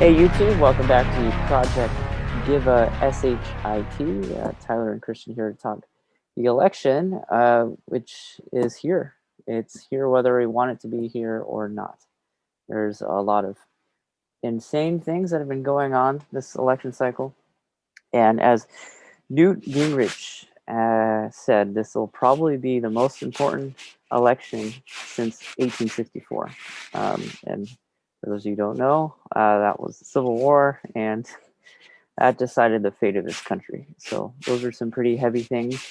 Hey YouTube, welcome back to Project Give S.H.I.T. Tyler and Christian here to talk the election, which is here. It's here whether we want it to be here or not. There's a lot of insane things that have been going on this election cycle. And as Newt Gingrich said, this will probably be the most important election since 1864. And for those of you who don't know, that was the Civil War, and that decided the fate of this country. So those are some pretty heavy things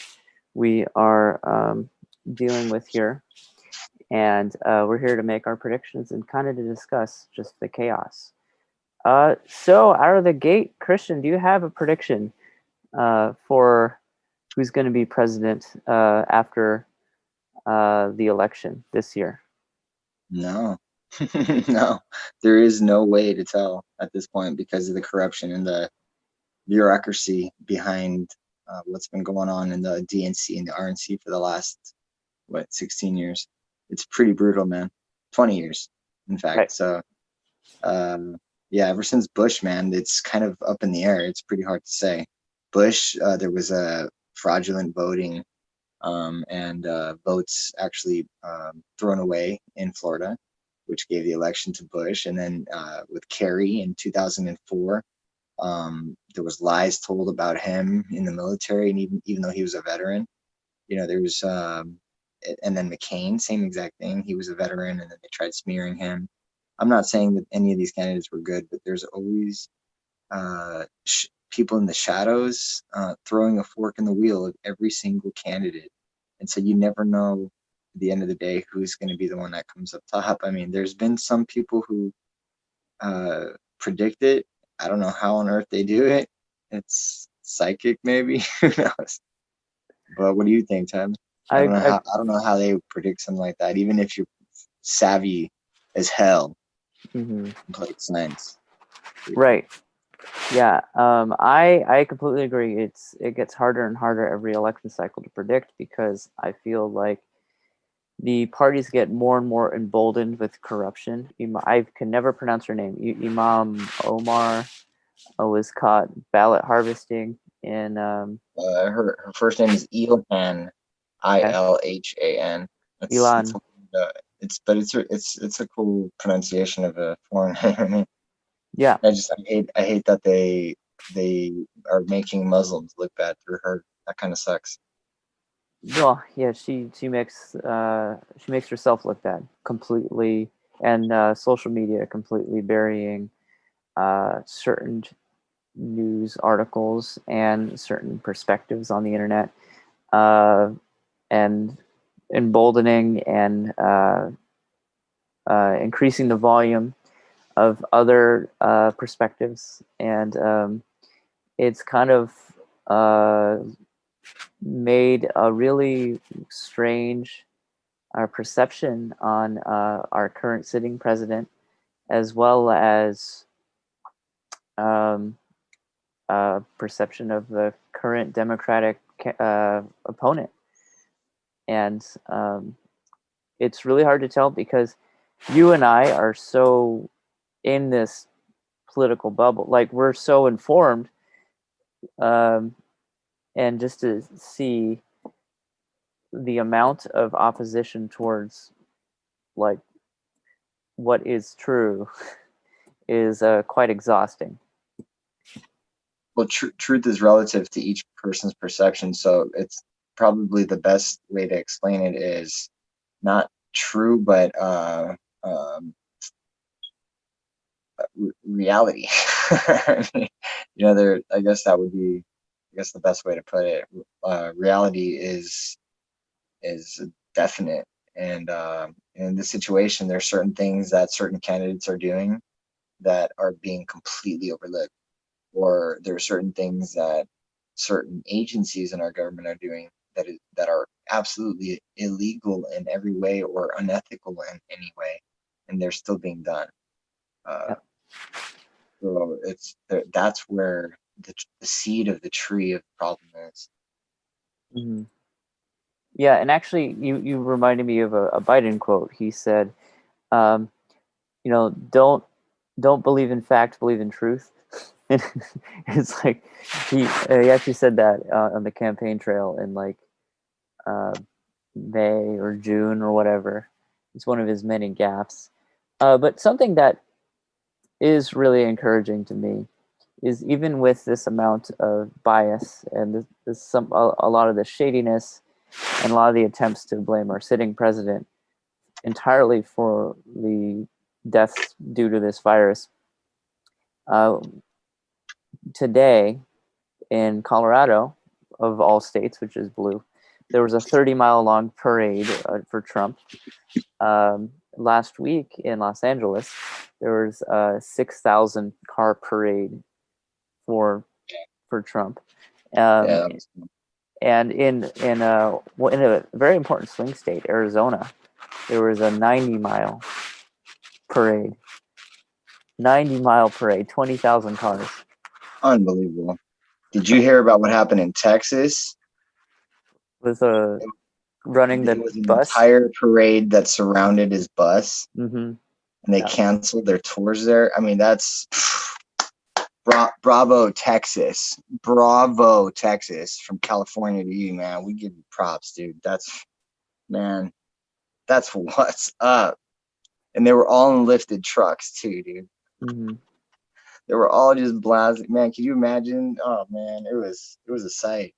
we are dealing with here. And we're here to make our predictions and kind of to discuss just the chaos. So out of the gate, Christian, do you have a prediction for who's going to be president after the election this year? No, no, there is no way to tell at this point because of the corruption and the bureaucracy behind what's been going on in the DNC and the RNC for the last, 16 years. It's pretty brutal, man. 20 years, in fact. Right. So, yeah, ever since Bush, man, it's kind of up in the air. It's pretty hard to say. Bush, there was a fraudulent voting and votes actually thrown away in Florida, which gave the election to Bush. And then with Kerry in 2004, there was lies told about him in the military, and even though he was a veteran, there was. And then McCain, same exact thing. He was a veteran, and then they tried smearing him. I'm not saying that any of these candidates were good, but there's always people in the shadows throwing a fork in the wheel of every single candidate. And so you never know at the end of the day who's going to be the one that comes up top. I mean, there's been some people who predict it. I don't know how on earth they do it. It's psychic, maybe. Who knows? But what do you think, Ted? I don't know I how I don't know how they predict something like that. Even if you're savvy as hell, mhm. complete science. Pretty cool. Right. Yeah, I completely agree. It gets harder and harder every election cycle to predict because I feel like the parties get more and more emboldened with corruption. I can never pronounce her name. Imam Omar was caught ballot harvesting in Her first name is Ilhan, yeah, Ilhan. It's Ilan. it's a cool pronunciation of a foreign name. Yeah, I hate that they are making Muslims look bad through her. That kind of sucks. well, yeah, she makes herself look bad completely, and social media completely burying certain news articles and certain perspectives on the internet, and emboldening and increasing the volume of other perspectives. And it's kind of uh, made a really strange perception on our current sitting president, as well as um, perception of the current Democratic opponent. And it's really hard to tell because you and I are so in this political bubble, like we're so informed, um, and just to see the amount of opposition towards like what is true is quite exhausting. Well, truth is relative to each person's perception, so it's probably the best way to explain it is not true, but reality. There. I guess that would be, I guess, the best way to put it. Reality is definite, and in this situation, there are certain things that certain candidates are doing that are being completely overlooked, or there are certain things that certain agencies in our government are doing that are absolutely illegal in every way or unethical in any way, and they're still being done. Uh, Yeah. so that's where the seed of the tree of the problem is. Mhm. Yeah, and actually, you reminded me of a Biden quote. He said, um, "Don't." don't believe in fact, believe in truth. It's like he actually said that on the campaign trail in like uh, May or June or whatever. It's one of his many gaffes. But something that is really encouraging to me is even with this amount of bias and a lot of the shadiness and a lot of the attempts to blame our sitting president entirely for the deaths due to this virus. Uh, Today in Colorado, of all states, which is blue, there was a 30-mile long parade for Trump. Last week in Los Angeles, there was a 6,000 car parade for Trump. Yeah, Um, that was cool. and in a very important swing state, Arizona, there was a 90-mile parade. 90-mile parade, 20,000 cars. Unbelievable. Did you hear about what happened in Texas? With a running There the was an bus. entire parade that surrounded his bus, Mm-hmm. and they Yeah. canceled their tours there. I mean, that's bravo, Texas. Bravo, Texas. From California to you, man. We give you props, dude. Man, that's what's up. And they were all in lifted trucks, too, dude. Mm-hmm. They were all just blasting. Man, can you imagine? Oh, man, it was a sight.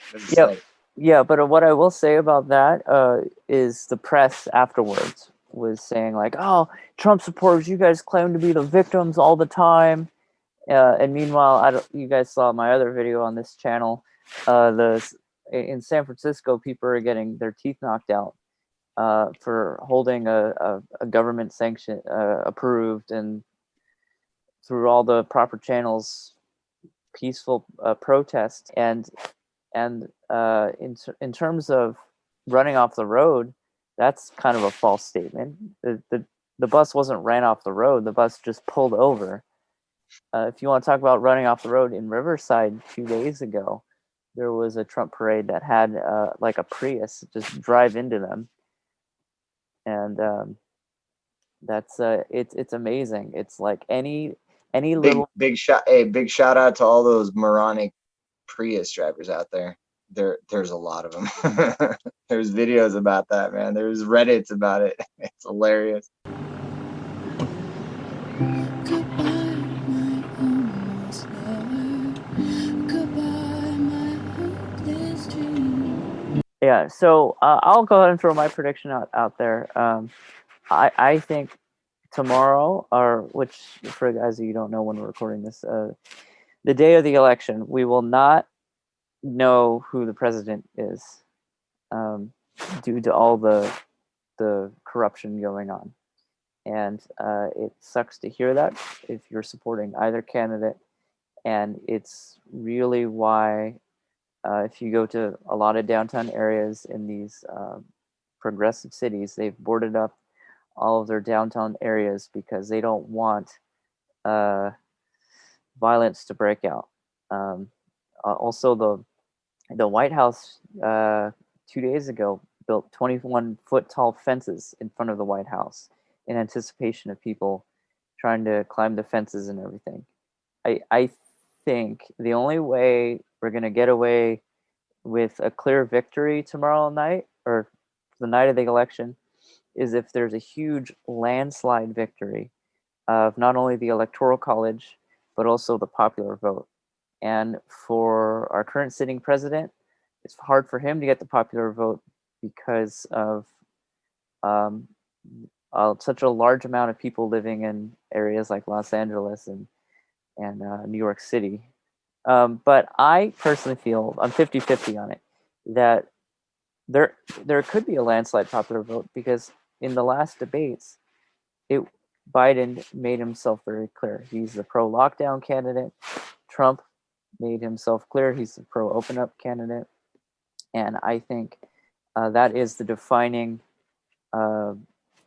It was a Yep. sight. Yeah, but what I will say about that is the press afterwards was saying like, "Oh, Trump supporters, you guys claim to be the victims all the time," and meanwhile, you guys saw my other video on this channel. In San Francisco, people are getting their teeth knocked out for holding a government sanction approved and through all the proper channels peaceful protest. And in terms of running off the road, that's kind of a false statement. The bus wasn't ran off the road, the bus just pulled over. If you want to talk about running off the road, in Riverside 2 days ago there was a Trump parade that had like a Prius just drive into them. And that's it's amazing. It's like any Big, little. big shot. Hey, big shout out to all those moronic Prius drivers out there. There's a lot of them. There's videos about that, man. There's Reddits about it. It's hilarious. Goodbye, my almost lover. Goodbye, my hopeless dream. Yeah, so I'll go ahead and throw my prediction out there. I think tomorrow, or which for guys of you don't know when we're recording this, the day of the election, we will not know who the president is, um, due to all the corruption going on. And it sucks to hear that if you're supporting either candidate. And it's really why, if you go to a lot of downtown areas in these progressive cities, they've boarded up all of their downtown areas because they don't want uh, violence to break out. Um, Also, the White House 2 days ago built 21-foot tall fences in front of the White House in anticipation of people trying to climb the fences and everything. I think the only way we're gonna get away with a clear victory tomorrow night, or the night of the election, is if there's a huge landslide victory of not only the Electoral College, but also the popular vote. And for our current sitting president, it's hard for him to get the popular vote because of um, such a large amount of people living in areas like Los Angeles and New York City. But I personally feel I'm 50-50 on it, that there there could be a landslide popular vote because in the last debates, it Biden made himself very clear. He's the pro lockdown candidate. Trump made himself clear he's the pro open up candidate. And I think that is the defining uh,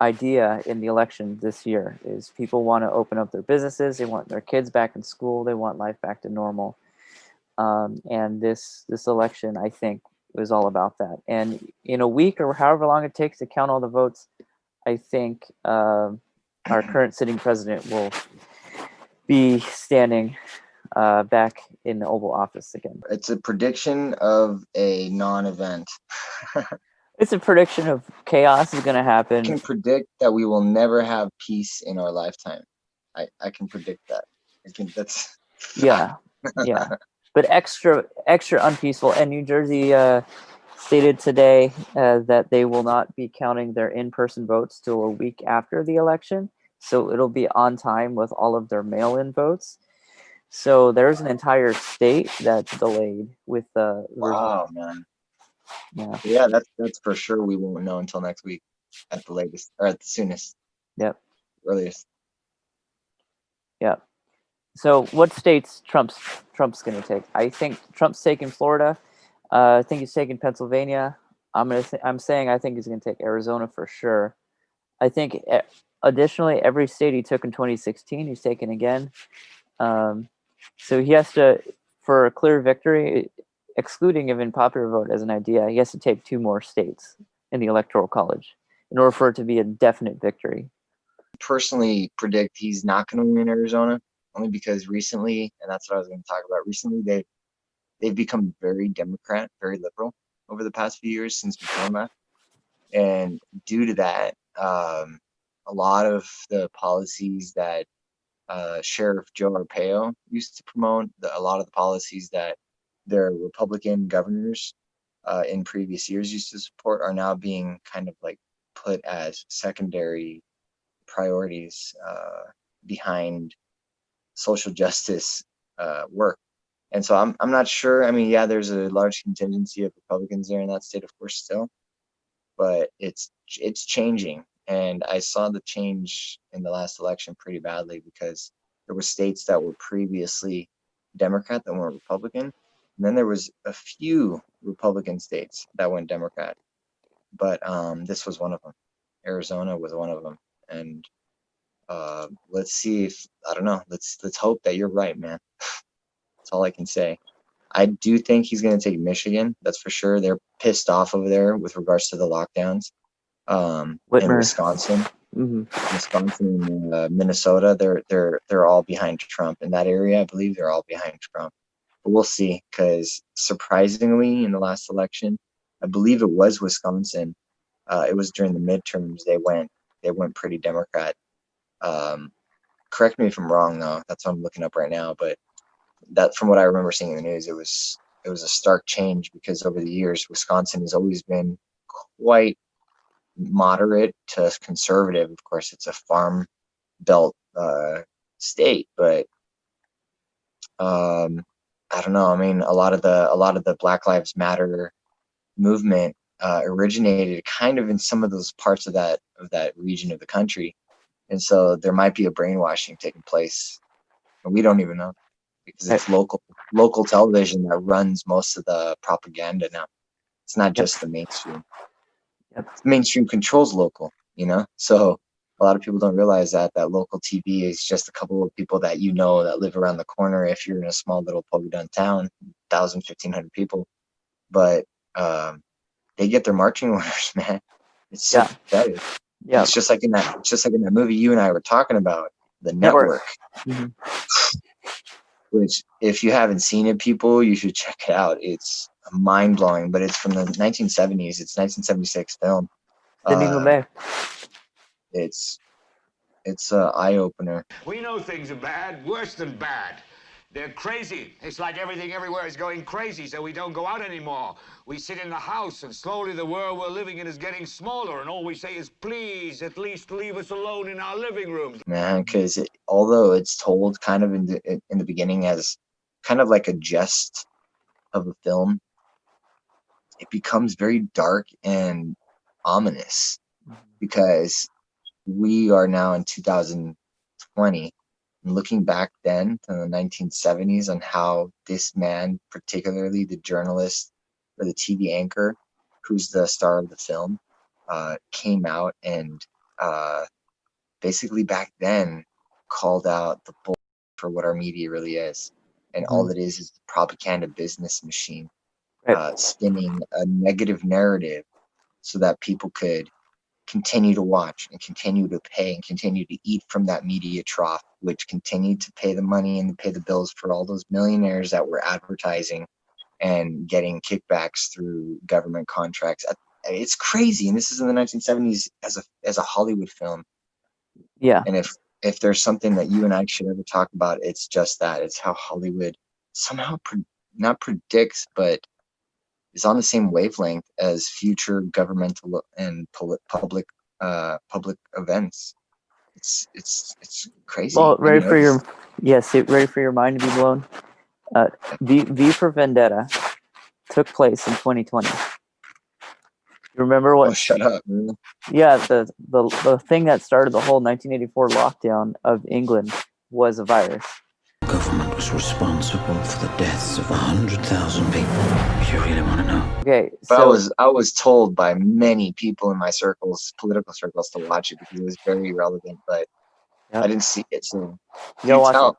idea in the election this year is people want to open up their businesses. They want their kids back in school. They want life back to normal. And this election, I think, was all about that. And in a week or however long it takes to count all the votes, I think our current sitting president will be standing back in the Oval Office again. It's a prediction of a non-event. It's a prediction of chaos is going to I happen. can predict that we will never have peace in our lifetime. I can predict that. That's Yeah, yeah, but extra unpeaceful. And New Jersey stated today that they will not be counting their in-person votes till a week after the election, so it'll be on time with all of their mail-in votes. So there's an entire state that's delayed with the wow, man. Yeah. Yeah, that's for sure. We won't know until next week, at the latest, or at the soonest. Yep. Earliest. Yep. So what states Trump's going to take? I think Trump's taking Florida. I think he's taking Pennsylvania. I'm saying I think he's going to take Arizona for sure. I think additionally every state he took in 2016 he's taken again. So he has to, for a clear victory, excluding even popular vote as an idea, he has to take 2 more states in the electoral college in order for it to be a definite victory. Personally predict he's not going to win Arizona, only because recently, and that's what I was going to talk about. Recently, they've become very Democrat, very liberal over the past few years since McCain left, and due to that, a lot of the policies that Sheriff Joe Arpaio used to promote, a lot of the policies that their Republican governors in previous years used to support are now being kind of like put as secondary priorities behind social justice work. And so I'm not sure. I mean, yeah, there's a large contingency of Republicans there in that state, of course, still, but it's changing. And I saw the change in the last election pretty badly because there were states that were previously Democrat that weren't Republican, and then there was a few Republican states that went Democrat. But this was one of them. Arizona was one of them, and let's see if I don't know. Let's hope that you're right, man. That's all I can say. I do think he's going to take Michigan. That's for sure. They're pissed off over there with regards to the lockdowns. And Whitmer. Wisconsin, Mhm. Wisconsin, and Minnesota, they're all behind Trump in that area. I believe they're all behind Trump. But we'll see, because surprisingly, in the last election, I believe it was Wisconsin. It was during the midterms. They went pretty Democrat. Correct me if I'm wrong, though. That's what I'm looking up right now. But that, from what I remember seeing in the news, it was a stark change, because over the years, Wisconsin has always been quite moderate to conservative. Of course, it's a farm belt state, but I don't know. I mean, a lot of the Black Lives Matter movement originated kind of in some of those parts of that region of the country, and so there might be a brainwashing taking place, and we don't even know, because it's local television that runs most of the propaganda now. It's not just the mainstream. Yep. The mainstream controls local, so a lot of people don't realize that local TV is just a couple of people that that live around the corner. If you're in a small little polka dot town, 1,000, 1,500 people, but they get their marching orders, man. It's so pathetic. Yeah. It's just like in that movie you and I were talking about, The Network. Mm-hmm. Which, if you haven't seen it, people, you should check it out. It's mind blowing, but it's from the 1970s. It's 1976 film. It's an eye opener. We know things are bad, worse than bad. They're crazy. It's like everything everywhere is going crazy, so we don't go out anymore. We sit in the house, and slowly the world we're living in is getting smaller, and all we say is, please, at least leave us alone in our living rooms. Man, because although it's told kind of in the beginning as kind of like a jest of a film, it becomes very dark and ominous, because we are now in 2020, and looking back then to the 1970s on how this man, particularly the journalist or the TV anchor, who's the star of the film, came out and basically back then called out the bull for what our media really is. And all it is the propaganda business machine, spinning a negative narrative so that people could continue to watch and continue to pay and continue to eat from that media trough, which continued to pay the money and pay the bills for all those millionaires that were advertising and getting kickbacks through government contracts. It's crazy, and this is in the 1970s as a Hollywood film. Yeah. And if there's something that you and I should ever talk about, it's just that. It's how Hollywood somehow not predicts, but is on the same wavelength as future governmental and public events. It's crazy. Well, Have you noticed? ready for your mind to be blown. V for Vendetta took place in 2020. You remember Oh, what? shut up. Really? Yeah, the thing that started the whole 1984 lockdown of England was a virus. The government was responsible for the deaths of 100,000 people. You really want to know? Okay, But so I was told by many people in my circles, political circles, to watch it because it was very relevant, but yep. I didn't see it. So You don't watch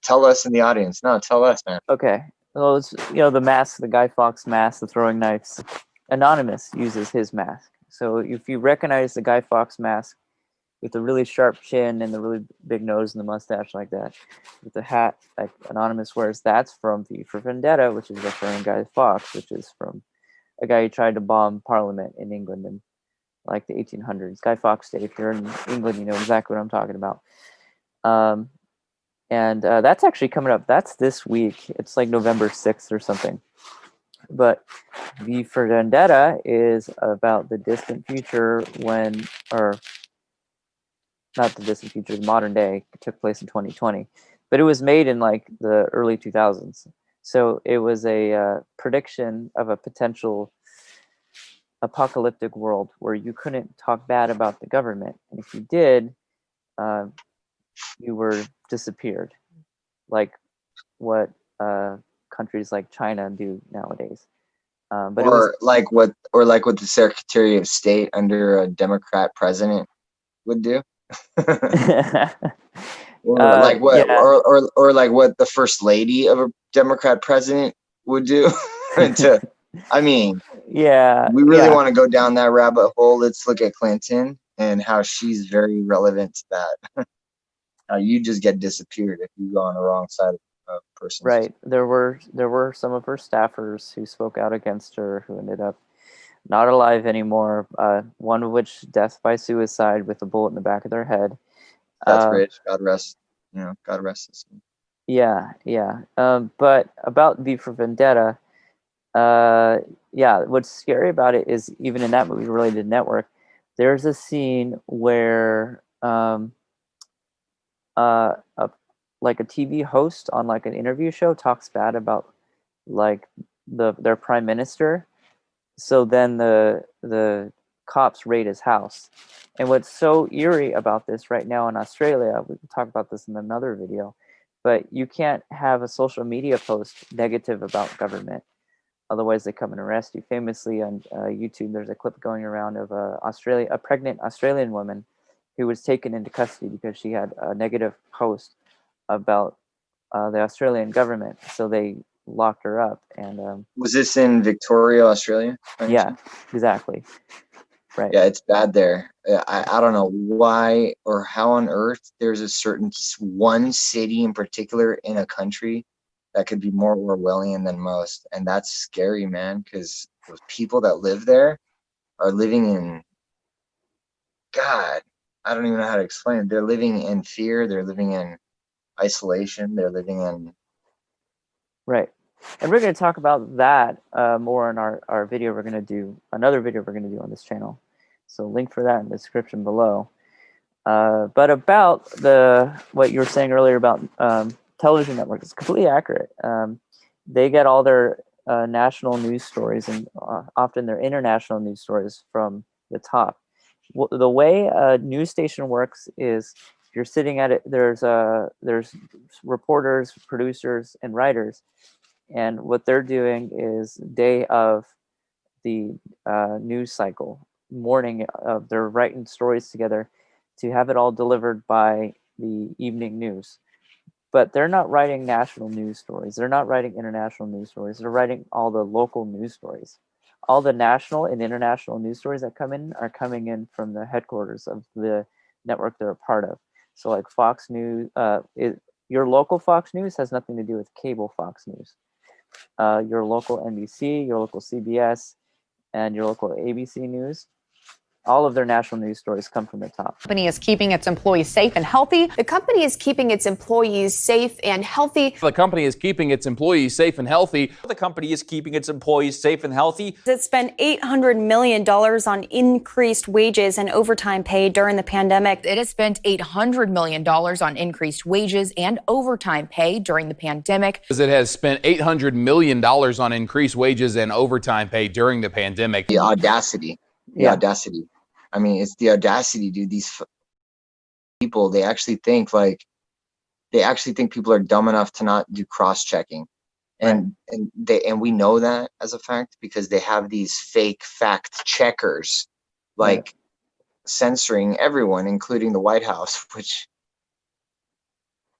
tell us in the audience. No, tell us, man. Okay. Well, it's, the mask, the Guy Fawkes mask, the throwing knives. Anonymous uses his mask. So if you recognize the Guy Fawkes mask with the really sharp chin and the really big nose and the mustache like that, with the hat like Anonymous wears, that's from V for Vendetta, which is referring Guy Fawkes, which is from a guy who tried to bomb Parliament in England in like the 1800s. Guy Fawkes Day. If you're in England, you know exactly what I'm talking about. And that's actually coming up. That's this week. It's like November 6th or something. But V for Vendetta is about the distant future when, or not the distant future, the modern day. It took place in 2020. But it was made in like the early 2000s. So it was a prediction of a potential apocalyptic world where you couldn't talk bad about the government. And if you did, uh, you were disappeared. Like what countries like China do nowadays. But it was Or like what the Secretary of State under a Democrat president would do. Or like what yeah, or like what the first lady of a Democrat president would do. I mean, yeah, we really yeah, want to go down that rabbit hole. Let's look at Clinton and how she's very relevant to that. How you just get disappeared if you go on the wrong side of a person's. right. There were some of her staffers who spoke out against her who ended up not alive anymore. One of which death by suicide with a bullet in the back of their head. That's Uh, rich. God rest. God rest his soul. yeah, yeah. But about V for Vendetta, yeah, what's scary about it is even in that movie, Related Network, there's a scene where uh, a, like a TV host on like an interview show talks bad about like their prime minister. So then the cops raid his house. And what's so eerie about this right now in Australia, we can talk about this in another video, but you can't have a social media post negative about government. Otherwise, they come and arrest you. Famously on YouTube, there's a clip going around of a pregnant Australian woman who was taken into custody because she had a negative post about the Australian government. So they locked her up. And Was this in Victoria, Australia? By any yeah, chance? exactly. Right. Yeah, it's bad there. I don't know why or how on earth there's a certain one city in particular in a country that could be more Orwellian than most. And that's scary, man, because those people that live there are living in, God, I don't even know how to explain it. They're living in fear. They're living in isolation. They're living in, Right. And we're going to talk about that more in our video. We're going to do another video we're going to do on this channel. So link for that in the description below. But about what you were saying earlier about television networks, it's completely accurate. They get all their national news stories and often their international news stories from the top. The way a news station works is you're sitting at it. There's reporters, producers, and writers, and what they're doing is day of the news cycle, morning of they're writing stories together to have it all delivered by the evening news. But they're not writing national news stories. They're not writing international news stories. They're writing all the local news stories. all the national and international news stories that come in are coming in from the headquarters of the network they're a part of. So like Fox News, your local Fox News has nothing to do with cable Fox News. Your local NBC, your local CBS, and your local ABC News, all of their national news stories come from the top. The company is keeping its employees safe and healthy. The company is keeping its employees safe and healthy. The company is keeping its employees safe and healthy. The company is keeping its employees safe and healthy. It spent $800 million on increased wages and overtime pay during the pandemic. It has spent $800 million on increased wages and overtime pay during the pandemic. It has spent $800 million on increased wages and overtime pay during the pandemic. The audacity. The audacity. I mean, it's the audacity, dude. These people, they actually think people are dumb enough to not do cross-checking. And we know that as a fact because they have these fake fact checkers like censoring everyone, including the White House, which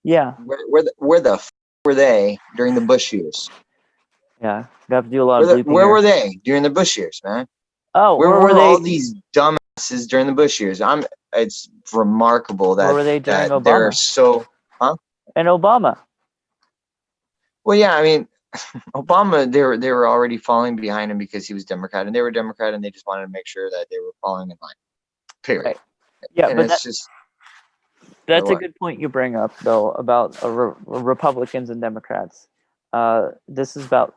where the f were they during the Bush years? Yeah, you have to do a lot of bleeping where here. were they during the Bush years, man? Oh, where were all these dumbasses during the Bush years? It's remarkable that, where were they during Obama? They're so, And Obama. Well, yeah, I mean, Obama, they were already falling behind him because he was Democrat, and they were Democrat, and they just wanted to make sure that they were falling in line. Period. Right. Yeah, and but that's a good point you bring up, though, about Republicans and Democrats. This is about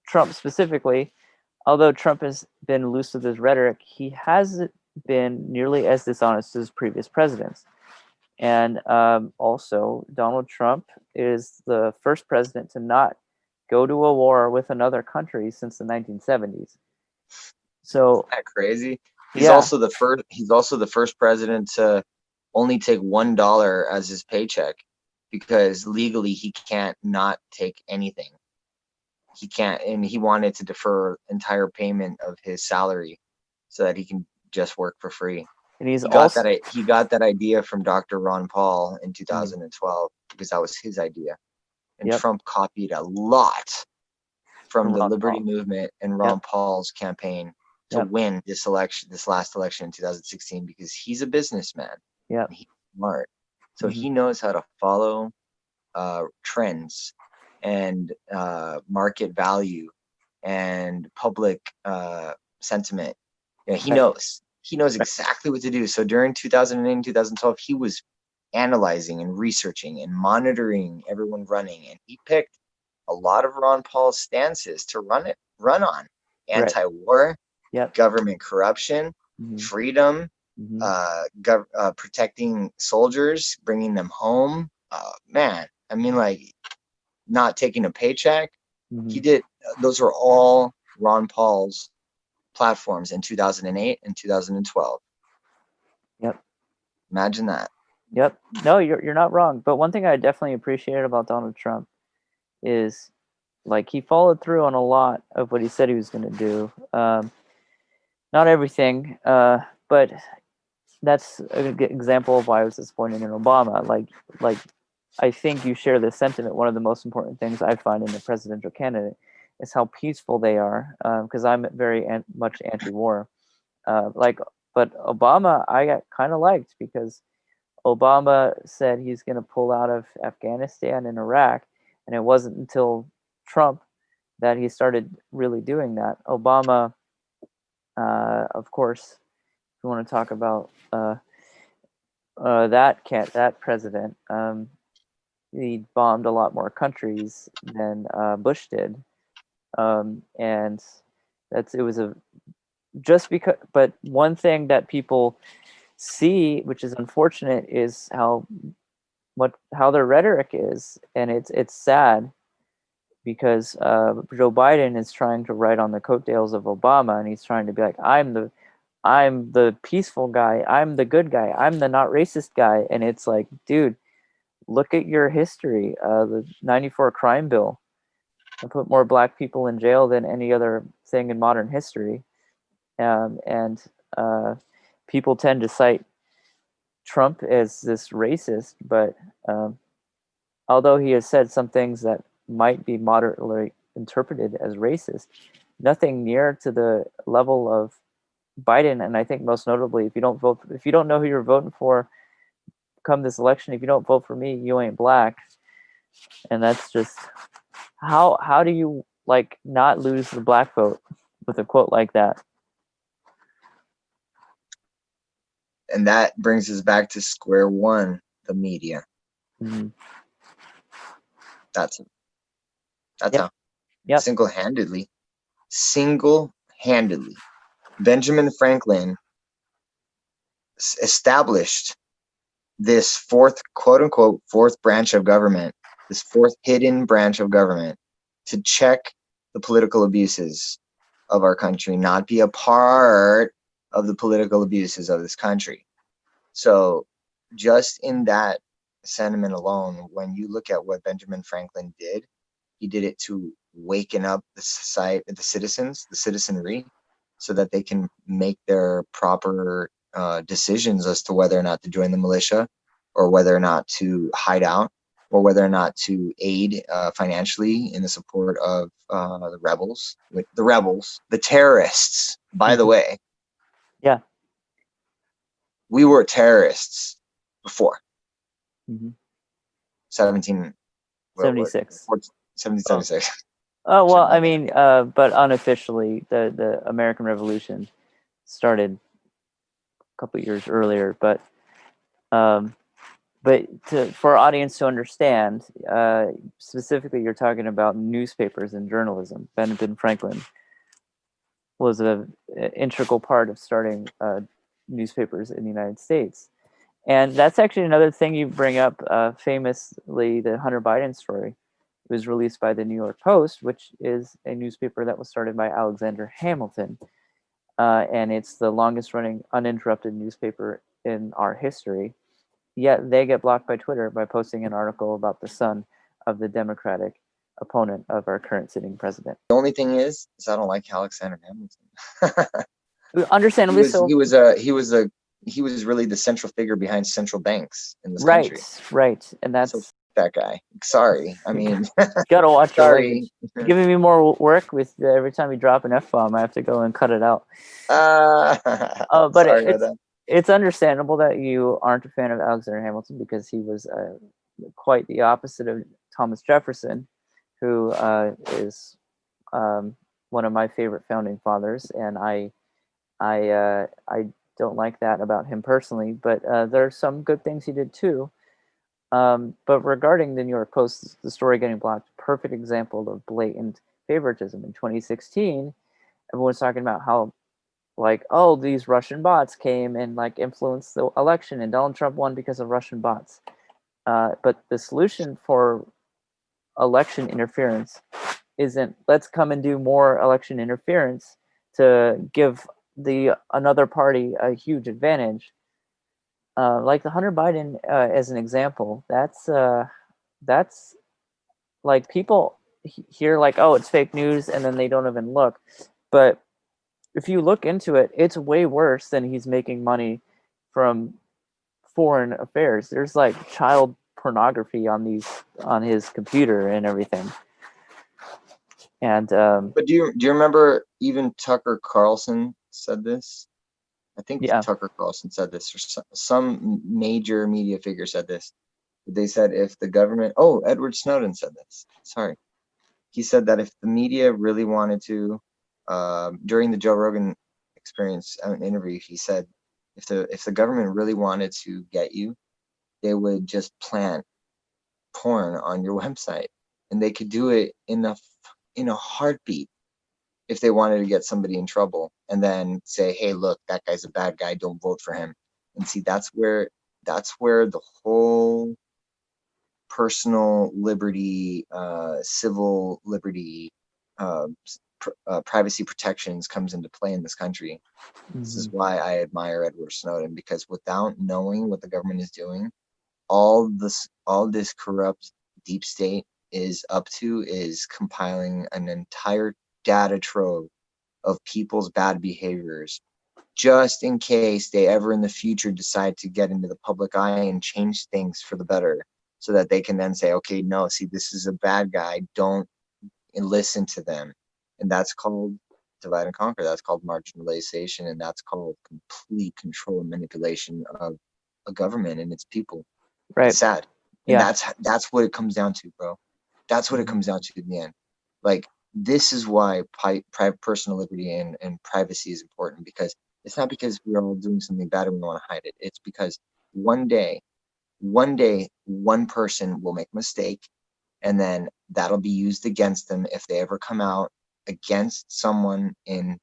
Trump specifically. Although Trump has been loose with his rhetoric, he hasn't been nearly as dishonest as previous presidents. And also, Donald Trump is the first president to not go to a war with another country since the 1970s. So isn't that crazy? He's also the first. He's also the first president to only take $1 as his paycheck, because legally he can't not take anything. He can't, and he wanted to defer entire payment of his salary so that he can just work for free. And he got that idea from Dr. Ron Paul in 2012 because that was his idea. And Trump copied a lot from the Liberty Movement and Ron Paul's campaign to win this last election in 2016, because he's a businessman. Yeah. He's smart. So he knows how to follow trends and market value and public sentiment. He knows exactly what to do. So during 2008 and 2012, he was analyzing and researching and monitoring everyone running, and he picked a lot of Ron Paul's stances to run on: anti-war, government corruption, freedom, protecting soldiers, bringing them home. Man, I mean, like, not taking a paycheck. He did. Those were all Ron Paul's platforms in 2008 and 2012. Yep. Imagine that. Yep. No, you're not wrong. But one thing I definitely appreciated about Donald Trump is, like, he followed through on a lot of what he said he was going to do. Not everything, but that's a good example of why I was disappointed in Obama. Like I think you share this sentiment. One of the most important things I find in a presidential candidate is how peaceful they are, because I'm very much anti-war. But Obama, I got kind of liked because Obama said he's going to pull out of Afghanistan and Iraq, and it wasn't until Trump that he started really doing that. Obama, of course, if you want to talk about that president, he bombed a lot more countries than Bush did, and But one thing that people see, which is unfortunate, is how their rhetoric is, and it's sad because Joe Biden is trying to ride on the coattails of Obama, and he's trying to be like, I'm the peaceful guy, I'm the good guy, I'm the not racist guy, and it's like, dude, look at your history. The '94 crime bill put more black people in jail than any other thing in modern history, and people tend to cite Trump as this racist, but although he has said some things that might be moderately interpreted as racist, nothing near to the level of Biden. And I think most notably, if you don't know who you're voting for come this election, if you don't vote for me, you ain't black. And that's just how do you like not lose the black vote with a quote like that? And that brings us back to square one, the media. Mm-hmm. That's Yep. how Yep. single-handedly, Benjamin Franklin established this fourth, quote unquote, fourth branch of government, this fourth hidden branch of government to check the political abuses of our country, not be a part of the political abuses of this country. So just in that sentiment alone, when you look at what Benjamin Franklin did, he did it to waken up the society, the citizens, the citizenry, so that they can make their proper decisions as to whether or not to join the militia, or whether or not to hide out, or whether or not to aid financially in the support of the rebels, the terrorists. By the way, Yeah. we were terrorists before. Mm-hmm. 1776. Oh well, I mean, but unofficially, the American Revolution started a couple years earlier. But for our audience to understand, specifically, you're talking about newspapers and journalism. Benjamin Franklin was an integral part of starting newspapers in the United States. And that's actually another thing you bring up, famously, the Hunter Biden story. It was released by the New York Post, which is a newspaper that was started by Alexander Hamilton. And it's the longest running uninterrupted newspaper in our history. Yet they get blocked by Twitter by posting an article about the son of the Democratic opponent of our current sitting president. The only thing is I don't like Alexander Hamilton. Understandably so. He was really the central figure behind central banks in this right, country. Right, and that's so that guy. Sorry, I mean, gotta watch your sorry. language. You're giving me more work with every time you drop an F-bomb. I have to go and cut it out. But sorry it's understandable that you aren't a fan of Alexander Hamilton, because he was quite the opposite of Thomas Jefferson, who is one of my favorite founding fathers, and I don't like that about him personally. But there are some good things he did too. But regarding the New York Post, the story getting blocked, perfect example of blatant favoritism. In 2016, everyone's talking about how, like, oh, these Russian bots came and like influenced the election, and Donald Trump won because of Russian bots. But the solution for election interference isn't let's come and do more election interference to give another party a huge advantage. Like the Hunter Biden as an example, that's like people hear like, oh, it's fake news, and then they don't even look. But if you look into it, it's way worse than he's making money from foreign affairs. There's like child pornography on his computer and everything. And but do you remember even Tucker Carlson said this? I think Tucker Carlson said this, or some major media figure said this. They said if the government, Edward Snowden said this. Sorry. He said that if the media really wanted to, during the Joe Rogan Experience interview, he said if the government really wanted to get you, they would just plant porn on your website, and they could do it in a heartbeat if they wanted to get somebody in trouble, and then say, hey, look, that guy's a bad guy, don't vote for him. And see, that's where the whole personal liberty, civil liberty, privacy protections comes into play in this country. Mm-hmm. This is why I admire Edward Snowden, because without knowing what the government is doing, all this corrupt deep state is up to is compiling an entire data trove of people's bad behaviors, just in case they ever in the future decide to get into the public eye and change things for the better, so that they can then say, okay, no, see, this is a bad guy, don't listen to them. And that's called divide and conquer. That's called marginalization, and that's called complete control and manipulation of a government and its people. Right. It's sad. And Yeah. that's what it comes down to, bro. That's what it comes down to in the end. Like, this is why private personal liberty and privacy is important, because it's not because we're all doing something bad and we want to hide it. It's because one day, one person will make a mistake, and then that'll be used against them if they ever come out against someone in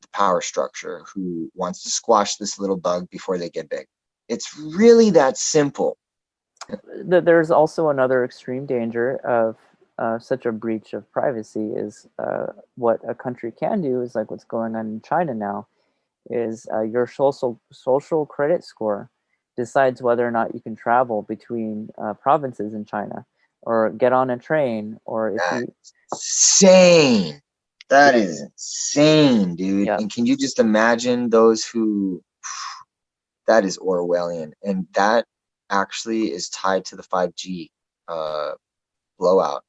the power structure who wants to squash this little bug before they get big. It's really that simple. There's also another extreme danger of such a breach of privacy is what a country can do is like what's going on in China now is your social credit score decides whether or not you can travel between provinces in China or get on a train or if That's you insane. That is insane, dude. yeah. And can you just imagine those who, that is Orwellian. And that actually is tied to the 5G blowout.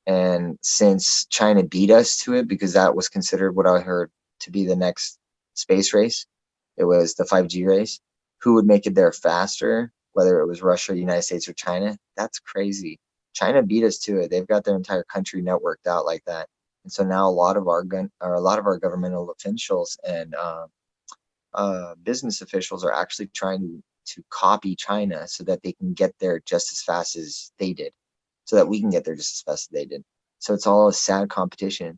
And since China beat us to it, because that was considered what I heard to be the next space race, it was the 5G race. Who would make it there faster, whether it was Russia, United States, or China? That's crazy. China beat us to it. They've got their entire country networked out like that. And so now a lot of our governmental officials and business officials are actually trying to copy China so that they can get there just as fast as they did, so that we can get there just as fast as they did. So it's all a sad competition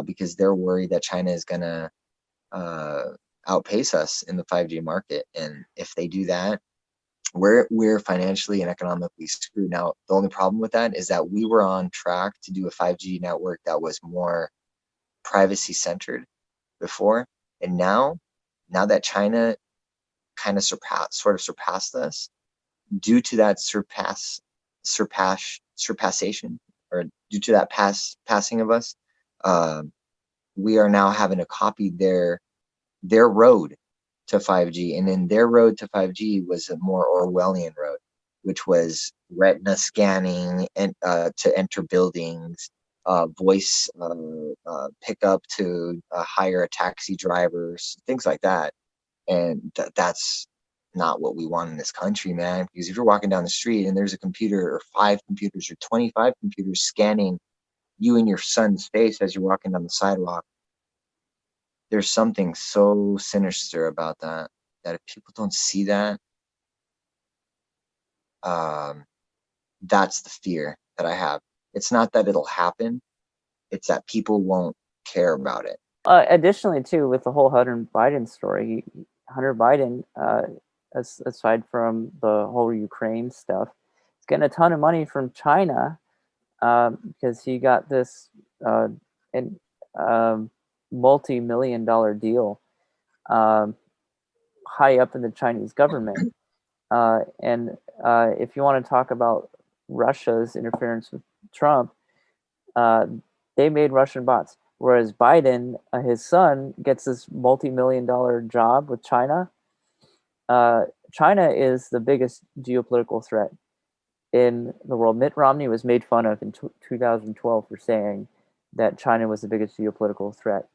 because they're worried that China is going to outpace us in the 5G market. And if they do that, we're financially and economically screwed. Now, the only problem with that is that we were on track to do a 5G network that was more privacy centered before. And now that China kind of surpassed us due to that surpassation, or due to that passing of us, we are now having to copy their road to 5G. And then their road to 5G was a more Orwellian road, which was retina scanning and to enter buildings, voice pickup to hire a taxi drivers, things like that. And that's not what we want in this country, man. Because if you're walking down the street and there's a computer or 5 computers or 25 computers scanning you and your son's face as you're walking down the sidewalk, there's something so sinister about that, that if people don't see that, that's the fear that I have. It's not that it'll happen, it's that people won't care about it. Additionally, too, with the whole Hunter Biden story, Hunter Biden, aside from the whole Ukraine stuff, is getting a ton of money from China because he got this an, multi-million-dollar deal high up in the Chinese government. And if you want to talk about Russia's interference with Trump, they made Russian bots. Whereas Biden, his son, gets this multi-million-dollar job with China. China is the biggest geopolitical threat in the world. Mitt Romney was made fun of in 2012 for saying that China was the biggest geopolitical threat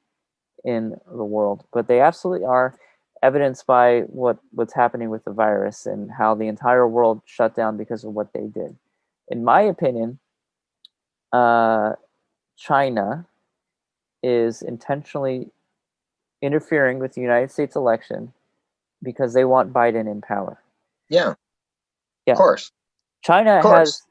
in the world, but they absolutely are, evidenced by what's happening with the virus and how the entire world shut down because of what they did. In my opinion, China is intentionally interfering with the United States election because they want Biden in power. Yeah, Yeah, of course. China has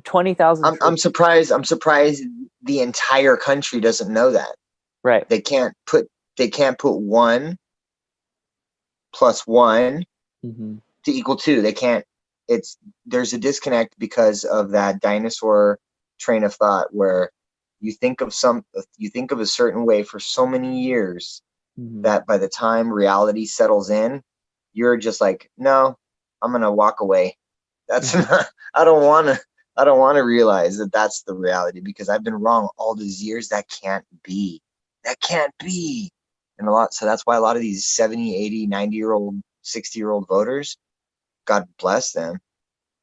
20,000 I'm surprised. I'm surprised the entire country doesn't know that. Right. They can't put 1 plus 1 Mm-hmm. to equal 2. They can't. There's a disconnect because of that dinosaur train of thought where you think of a certain way for so many years that by the time reality settles in, you're just like, no, I'm gonna walk away. That's not, I don't want to realize that that's the reality, because I've been wrong all these years. That can't be. And so that's why a lot of these 70, 80, 90-year-old, 60-year-old voters, God bless them.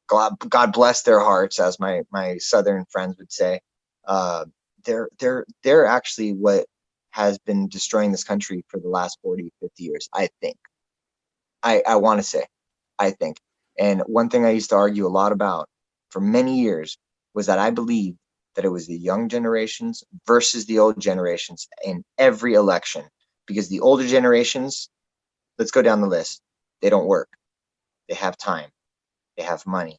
God bless their hearts, as my Southern friends would say. They're actually what has been destroying this country for the last 40, 50 years, I think. I want to say, I think. And one thing I used to argue a lot about for many years was that I believe that it was the young generations versus the old generations in every election. Because the older generations, let's go down the list, they don't work. They have time. They have money.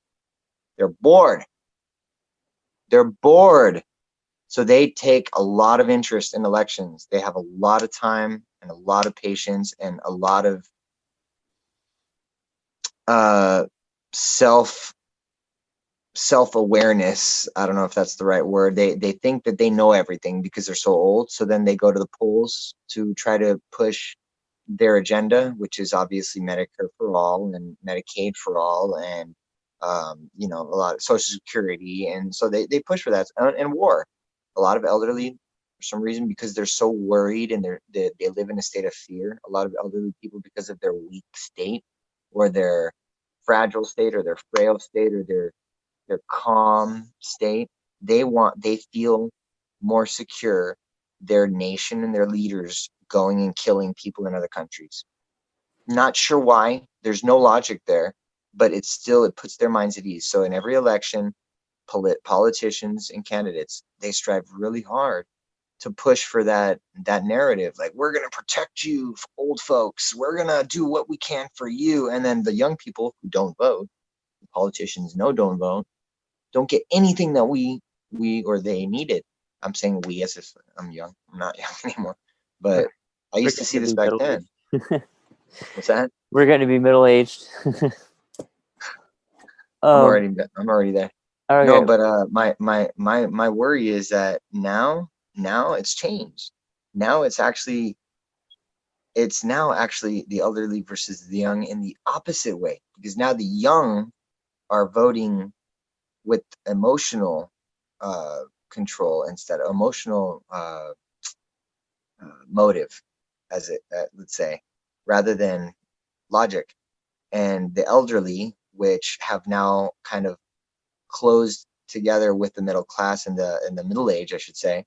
They're bored. They're bored. So they take a lot of interest in elections. They have a lot of time and a lot of patience and a lot of self-awareness. I don't know if that's the right word. They think that they know everything because they're so old. So then they go to the polls to try to push their agenda, which is obviously Medicare for all and Medicaid for all, and you know, a lot of Social Security, and so they push for that. And war, a lot of elderly, for some reason, because they're so worried and they live in a state of fear. A lot of elderly people, because of their weak state or their fragile state or their frail state or their calm state, they feel more secure their nation and their leaders going and killing people in other countries. Not sure why. There's no logic there, but it puts their minds at ease. So in every election, politicians and candidates, they strive really hard to push for that narrative, like, we're going to protect you, old folks, we're going to do what we can for you. And then the young people who don't vote, the politicians know don't vote, don't get anything that we or they needed. I'm saying we as if I'm young. I'm not young anymore, but I used to see this back then. What's that? We're going to be middle-aged. I'm already there. Okay. No, but my worry is that now it's changed. Now it's now actually the elderly versus the young in the opposite way, because now the young are voting with emotional control instead of emotional motive, as it let's say, rather than logic. And the elderly, which have now kind of closed together with the middle class and the middle age, I should say,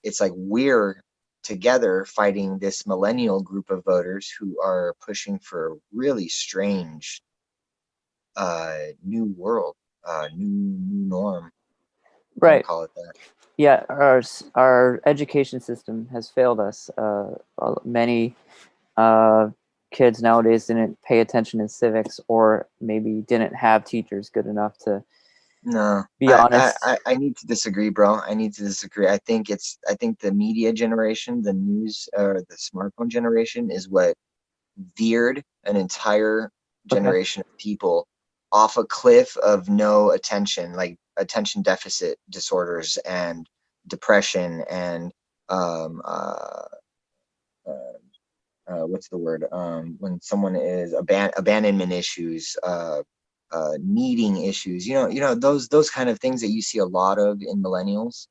it's like we're together fighting this millennial group of voters who are pushing for a really strange new world, new norm. Right. Call it that. Yeah, our education system has failed us. Many kids nowadays didn't pay attention in civics, or maybe didn't have teachers good enough to be honest. I need to disagree, bro. I need to disagree. I think the media generation, the news, or the smartphone generation is what veered an entire generation of people off a cliff of no attention, like attention deficit disorders and depression and what's the word, when someone is abandonment issues, needing issues, you know those kind of things that you see a lot of in millennials,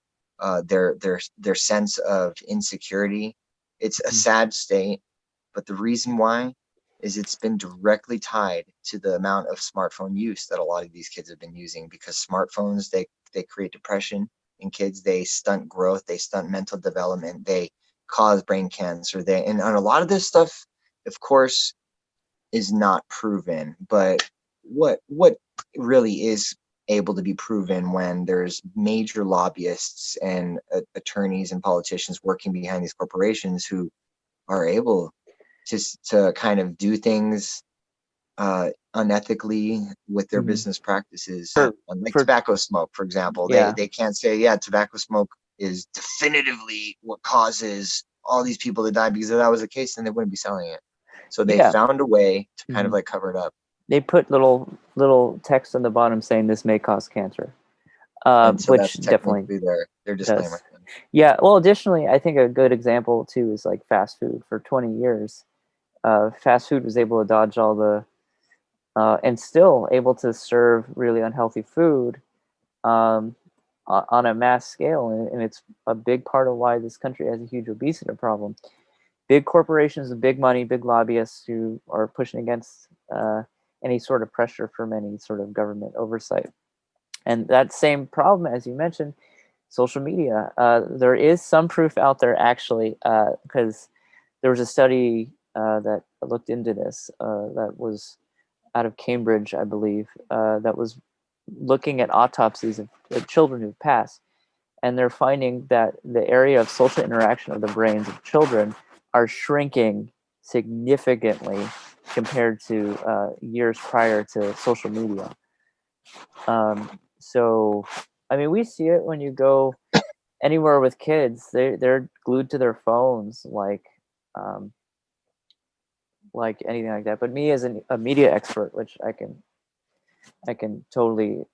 their sense of insecurity. It's a sad state, but the reason why is it's been directly tied to the amount of smartphone use that a lot of these kids have been using, because smartphones, they create depression in kids, they stunt growth, they stunt mental development, they cause brain cancer, and a lot of this stuff, of course, is not proven. But what really is able to be proven, when there's major lobbyists and attorneys and politicians working behind these corporations who are able to kind of do things unethically with their business practices, like tobacco smoke, for example. They can't say, yeah, tobacco smoke is definitively what causes all these people to die, because if that was the case, then they wouldn't be selling it. So they found a way to kind of like cover it up. They put little text on the bottom saying this may cause cancer, And so which that's definitely their disclaimer. Yeah. Well, additionally, I think a good example too is like fast food. For 20 years, fast food was able to dodge all the and still able to serve really unhealthy food on a mass scale, and it's a big part of why this country has a huge obesity problem. Big corporations with big money, big lobbyists who are pushing against any sort of pressure from any sort of government oversight. And that same problem, as you mentioned, social media. There is some proof out there actually, because there was a study that looked into this that was out of Cambridge, I believe, that was looking at autopsies of children who've passed, and they're finding that the area of social interaction of the brains of children are shrinking significantly compared to years prior to social media. So, I mean, we see it when you go anywhere with kids. They're glued to their phones, um, like anything like that. But me as a media expert, which I can totally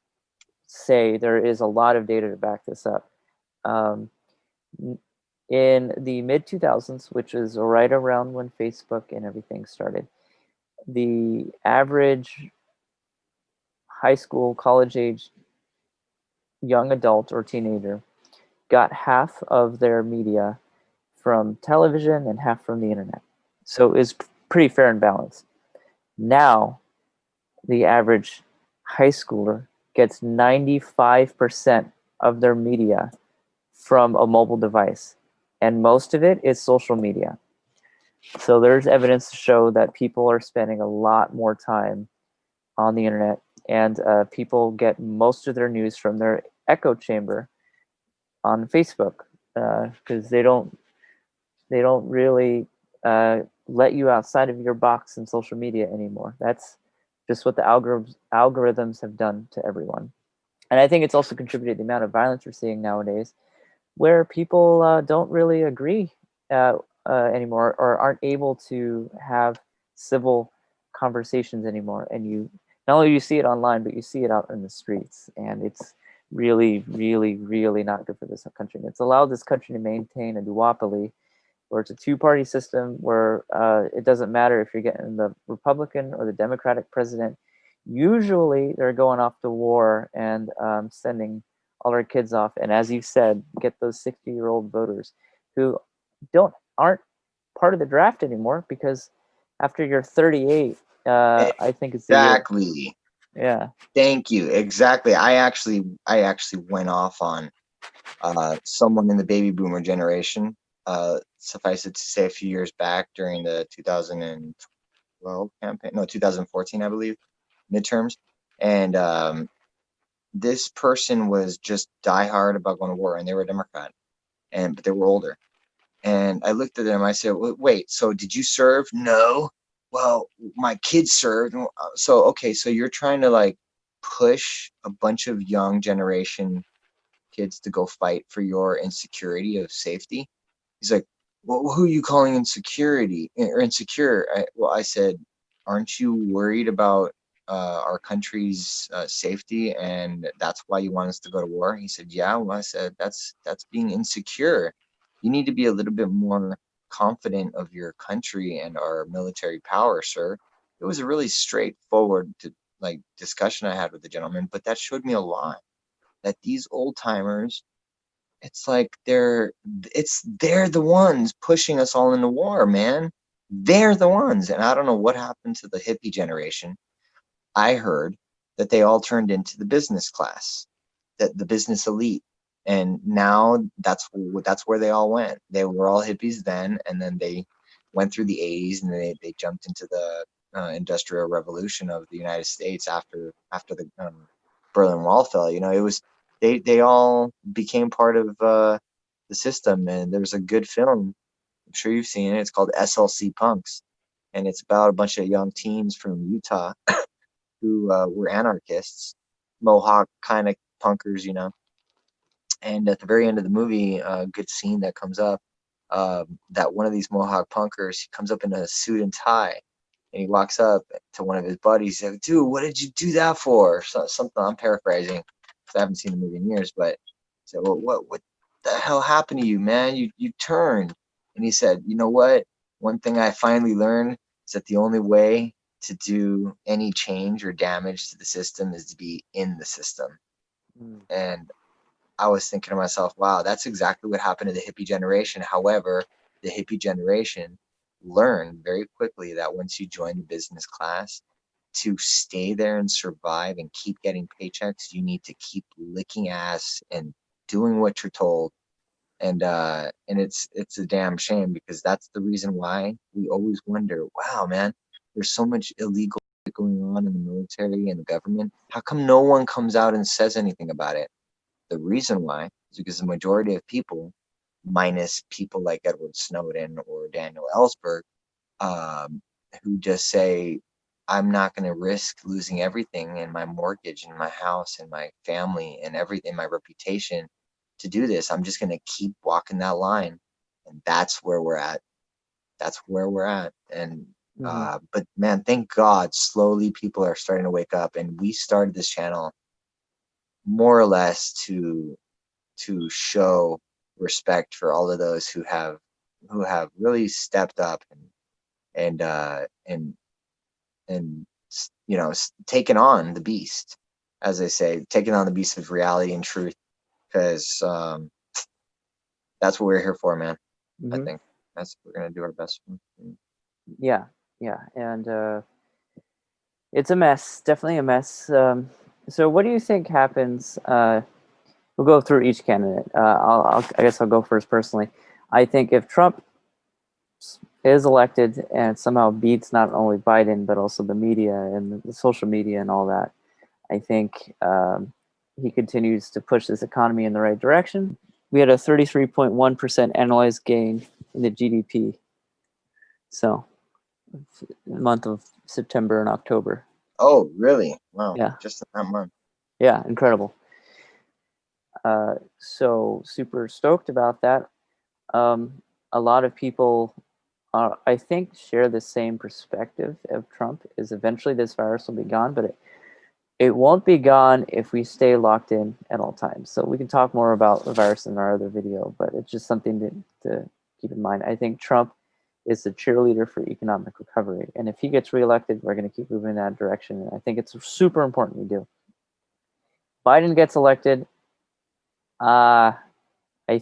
say there is a lot of data to back this up. Um, in the mid 2000s, which is right around when Facebook and everything started, the average high school, college age young adult or teenager got half of their media from television and half from the internet. So it's pretty fair and balanced. Now, the average high schooler gets 95% of their media from a mobile device, and most of it is social media. So there's evidence to show that people are spending a lot more time on the internet, and people get most of their news from their echo chamber on Facebook, because they don't really let you outside of your box in social media anymore. That's just what the algorithms have done to everyone. And I think it's also contributed to the amount of violence we're seeing nowadays, where people don't really agree anymore, or aren't able to have civil conversations anymore. And you not only you see it online, but you see it out in the streets, and it's really, really, really not good for this country. And it's allowed this country to maintain a duopoly, where it's a two-party system, where it doesn't matter if you're getting the Republican or the Democratic president. Usually, they're going off to war and sending all our kids off. And as you said, get those 60-year-old voters who aren't part of the draft anymore, because after you're 38, I think it's the year. Exactly. Yeah. Thank you. Exactly. I actually went off on someone in the baby boomer generation. Suffice it to say, a few years back during the 2012 campaign, no, 2014, I believe, midterms, and this person was just diehard about going to war, and they were a Democrat, but they were older. And I looked at them. I said, "Wait, so did you serve?" "No." "Well, my kids served." So okay, so you're trying to like push a bunch of young generation kids to go fight for your insecurity of safety? He's like, "Well, who are you calling insecurity or insecure?" I said, "Aren't you worried about our country's safety, and that's why you want us to go to war?" He said, "Yeah." Well, I said, "That's being insecure. You need to be a little bit more confident of your country and our military power, sir." It was a really straightforward discussion I had with the gentleman, but that showed me a lot that these old timers, it's like they're the ones pushing us all into war, man. They're the ones. And I don't know what happened to the hippie generation. I heard that they all turned into the business class, that the business elite. And now that's where they all went. They were all hippies then, and then they went through the 80s, and they jumped into the industrial revolution of the United States after the Berlin Wall fell. It was they all became part of the system. And there was a good film, I'm sure you've seen it. It's called SLC Punks, and it's about a bunch of young teens from Utah who were anarchists, Mohawk kind of punkers. And at the very end of the movie, a good scene that comes up, that one of these Mohawk punkers, he comes up in a suit and tie, and he walks up to one of his buddies. He's like, "Dude, what did you do that for?" Something, I'm paraphrasing because I haven't seen the movie in years. But he said, "Well, what the hell happened to you, man? You turned." And he said, "You know what? One thing I finally learned is that the only way to do any change or damage to the system is to be in the system." Mm. And I was thinking to myself, wow, that's exactly what happened to the hippie generation. However, the hippie generation learned very quickly that once you join the business class, to stay there and survive and keep getting paychecks, you need to keep licking ass and doing what you're told. And it's a damn shame, because that's the reason why we always wonder, wow, man, there's so much illegal shit going on in the military and the government. How come no one comes out and says anything about it? The reason why is because the majority of people, minus people like Edward Snowden or Daniel Ellsberg, um, who just say, I'm not going to risk losing everything, and my mortgage and my house and my family and everything, my reputation, to do this. I'm just going to keep walking that line. And that's where we're at. That's where we're at. And, but man, thank God, slowly people are starting to wake up, and we started this channel more or less to show respect for all of those who have really stepped up and taken on the beast, as they say, taking on the beast of reality and truth, because that's what we're here for, man. I think that's what we're gonna do our best for. Yeah, and it's a mess, definitely a mess. So what do you think happens? We'll go through each candidate. I guess I'll go first personally. I think if Trump is elected and somehow beats not only Biden but also the media and the social media and all that, I think he continues to push this economy in the right direction. We had a 33.1% annualized gain in the GDP. So, the month of September and October. Oh, really? Wow. Yeah. Just in that month. Yeah, incredible. So super stoked about that. A lot of people, I think, share the same perspective of Trump, is eventually this virus will be gone, but it won't be gone if we stay locked in at all times. So we can talk more about the virus in our other video, but it's just something to keep in mind. I think Trump is the cheerleader for economic recovery. And if he gets reelected, we're going to keep moving in that direction. And I think it's super important we do. Biden gets elected, I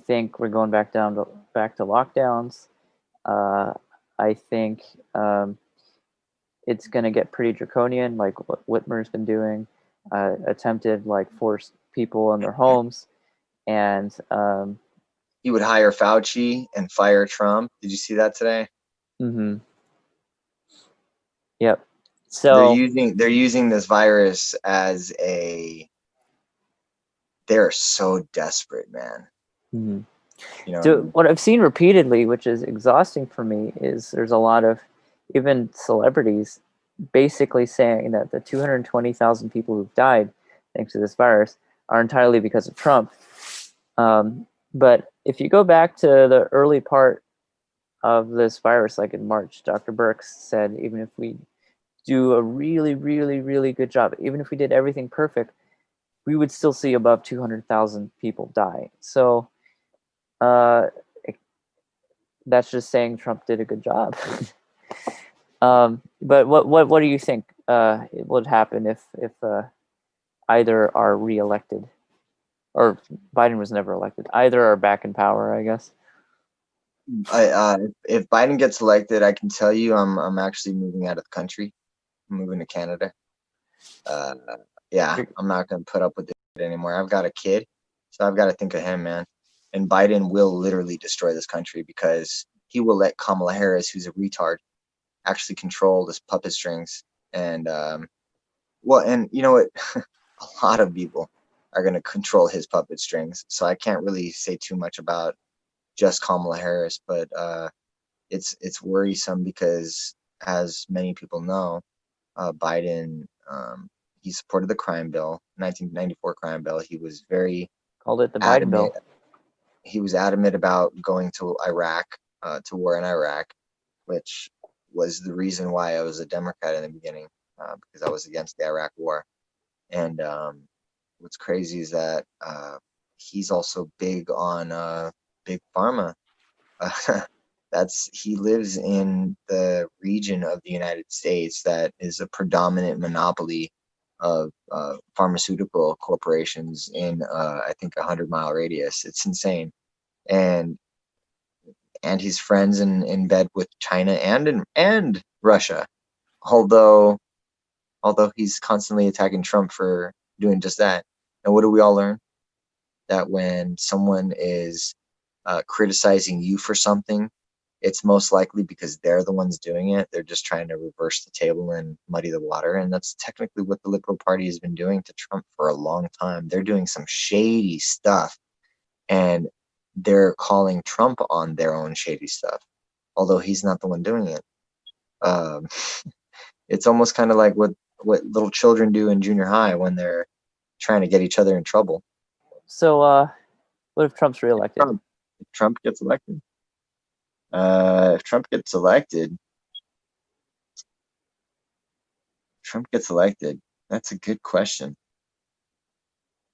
think we're going back to lockdowns. I think it's going to get pretty draconian, like what Whitmer's been doing, attempted like force people in their homes, and he would hire Fauci and fire Trump. Did you see that today? Yep. So they're using this virus as they're so desperate, man. You know, so what I've seen repeatedly, which is exhausting for me, is there's a lot of even celebrities basically saying that the 220,000 people who've died thanks to this virus are entirely because of Trump. But if you go back to the early part of this virus, like in March, Dr. Birx said, even if we do a really, really, really good job, even if we did everything perfect, we would still see above 200,000 people die. So that's just saying Trump did a good job. But what do you think would happen if either are reelected, or Biden was never elected? Either are back in power, I guess. If Biden gets elected, I can tell you I'm actually moving out of the country. I'm moving to Canada. Yeah, I'm not gonna put up with it anymore. I've got a kid, so I've got to think of him, man. And Biden will literally destroy this country, because he will let Kamala Harris, who's a retard, actually control this puppet strings. And and you know what? A lot of people are going to control his puppet strings. So I can't really say too much about just Kamala Harris, but it's worrisome, because, as many people know, Biden, he supported the crime bill, 1994 crime bill. He was very Called it the Biden adamant. bill. He was adamant about going to Iraq, to war in Iraq, which was the reason why I was a Democrat in the beginning, because I was against the Iraq war. And what's crazy is that he's also big on big pharma. He lives in the region of the United States that is a predominant monopoly of pharmaceutical corporations in I think 100-mile radius. It's insane. And he's friends in bed with China and Russia, although he's constantly attacking Trump for doing just that. And what do we all learn? that when someone is criticizing you for something, it's most likely because they're the ones doing it. They're just trying to reverse the table and muddy the water. And that's technically what the Liberal Party has been doing to Trump for a long time. They're doing some shady stuff, and they're calling Trump on their own shady stuff, although he's not the one doing it. Um, it's almost kind of like what little children do in junior high when they're trying to get each other in trouble. So, what if Trump's reelected? If Trump gets elected, if Trump gets elected, that's a good question.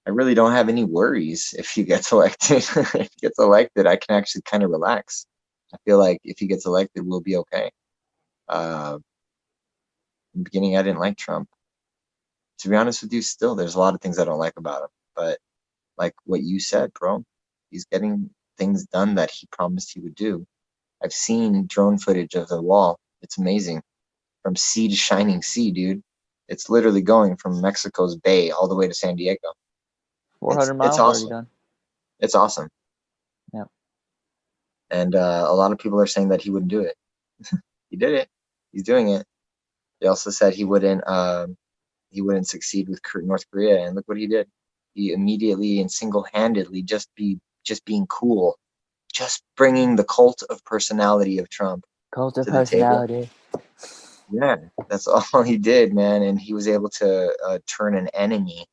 I really don't have any worries if he gets elected. If he gets elected, I can actually kind of relax. I feel like if he gets elected, we'll be okay. In the beginning, I didn't like Trump. To be honest with you, still, there's a lot of things I don't like about him. But like what you said, bro, he's getting things done that he promised he would do. I've seen drone footage of the wall. It's amazing. From sea to shining sea, dude. It's literally going from Mexico's Bay all the way to San Diego. 400 It's miles already awesome. done. It's awesome. Yeah. And a lot of people are saying that he wouldn't do it. He did it. He's doing it. They also said he wouldn't succeed with North Korea, and look what he did. He immediately and single-handedly just being cool, just bringing the cult of personality of Trump Cult of to the table. personality. Yeah, that's all he did, man. And he was able to turn an enemy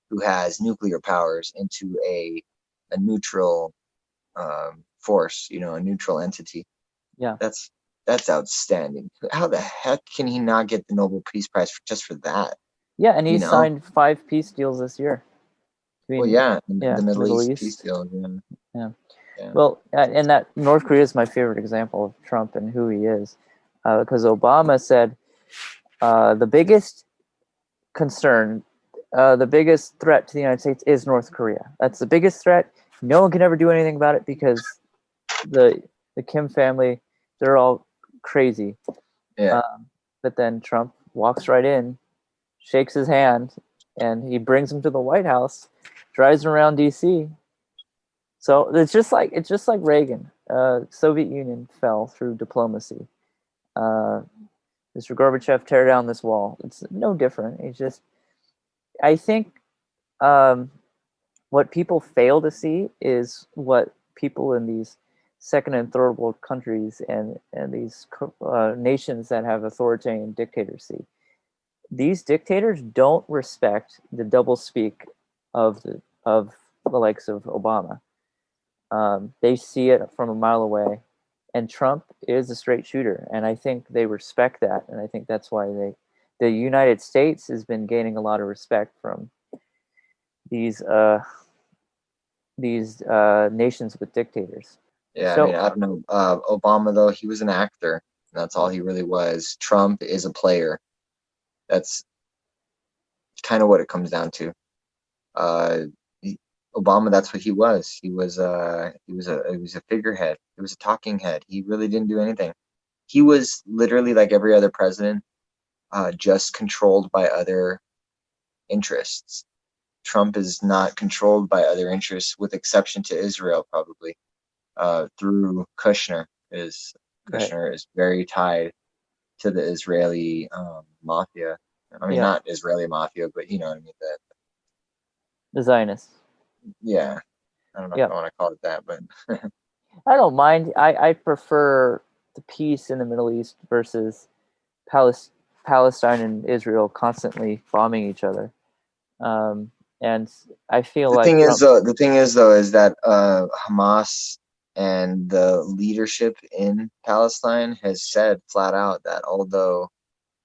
who has nuclear powers into a neutral force, a neutral entity. Yeah. That's outstanding. How the heck can he not get the Nobel Peace Prize just for that? Yeah, and he You know? signed 5 peace deals this year. Well, yeah, yeah, the Middle Middle East East. peace deal. Yeah. Yeah. Well, and that North Korea is my favorite example of Trump and who he is, because Obama said the biggest concern, the biggest threat to the United States is North Korea. That's the biggest threat. No one can ever do anything about it because the Kim family, they're all crazy. Yeah. But then Trump walks right in, shakes his hand, and he brings him to the White House, drives him around D.C. So it's just like Reagan. Soviet Union fell through diplomacy. Mr. Gorbachev, tear down this wall. It's no different. It's just, I think, what people fail to see is what people in these second and third world countries and these nations that have authoritarian dictators see. These dictators don't respect the doublespeak of the likes of Obama. They see it from a mile away, and Trump is a straight shooter, and I think they respect that, and I think that's why the United States has been gaining a lot of respect from these nations with dictators. Yeah, So, I mean, I don't know. Obama, though, he was an actor. That's all he really was. Trump is a player. That's kind of what it comes down to. Obama, that's what he was. He was a figurehead. He was a talking head. He really didn't do anything. He was literally like every other president, just controlled by other interests. Trump is not controlled by other interests, with exception to Israel, probably. Through Kushner is very tied to the Israeli mafia. I mean, not Israeli mafia, but you know what I mean. The Zionists. Yeah, I don't know if I want to call it that, but I don't mind. I prefer the peace in the Middle East versus Palestine and Israel constantly bombing each other. And I feel the like thing is though is that Hamas and the leadership in Palestine has said flat out that although